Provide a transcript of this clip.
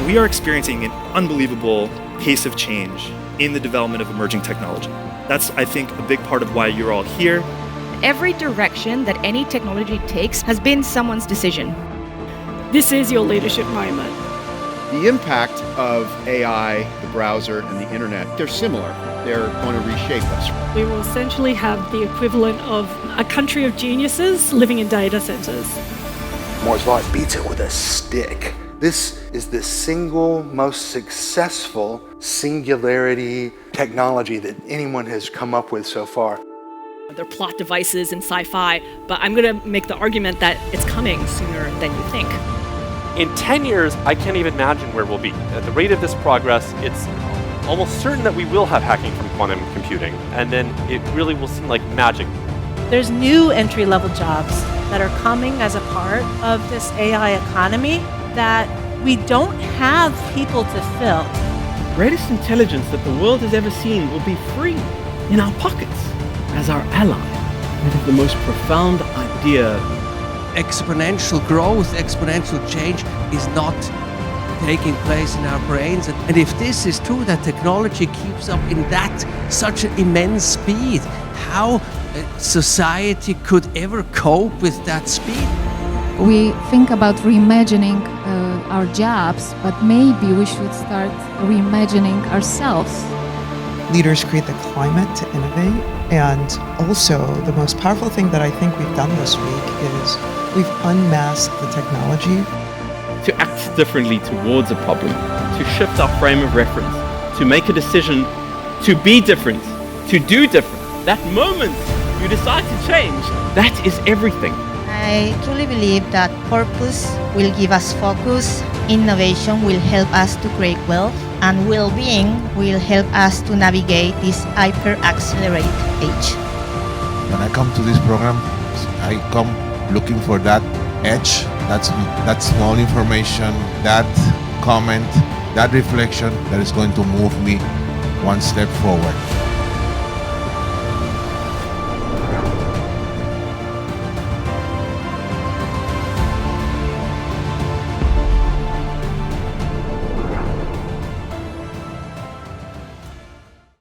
We are experiencing an unbelievable pace of change in the development of emerging technology. That's, I think, a big part of why you're all here. Every direction that any technology takes has been someone's decision. This is your leadership moment. The impact of AI, the browser, and the internet, they're similar. They're going to reshape us. We will essentially have the equivalent of a country of geniuses living in data centers. Moore's Law beats it with a stick. This is the single most successful singularity technology that anyone has come up with so far. They're plot devices in sci-fi, but I'm going to make the argument that it's coming sooner than you think. In 10 years, I can't even imagine where we'll be. At the rate of this progress, it's almost certain that we will have hacking from quantum computing, and then it really will seem like magic. There's new entry-level jobs that are coming as a part of this AI economy that we don't have people to fill. The greatest intelligence that the world has ever seen will be free in our pockets as our ally. It is the most profound idea. Exponential growth, exponential change is not taking place in our brains. And if this is true, that technology keeps up in such an immense speed, how society could ever cope with that speed? We think about reimagining our jobs, but maybe we should start reimagining ourselves. Leaders create the climate to innovate, and also the most powerful thing that I think we've done this week is we've unmasked the technology. To act differently towards a problem, to shift our frame of reference, to make a decision, to be different, to do different. That moment you decide to change, that is everything. I truly believe that purpose will give us focus, innovation will help us to create wealth, and well-being will help us to navigate this hyper-accelerated age. When I come to this program, I come looking for that edge, that small information, that comment, that reflection that is going to move me one step forward.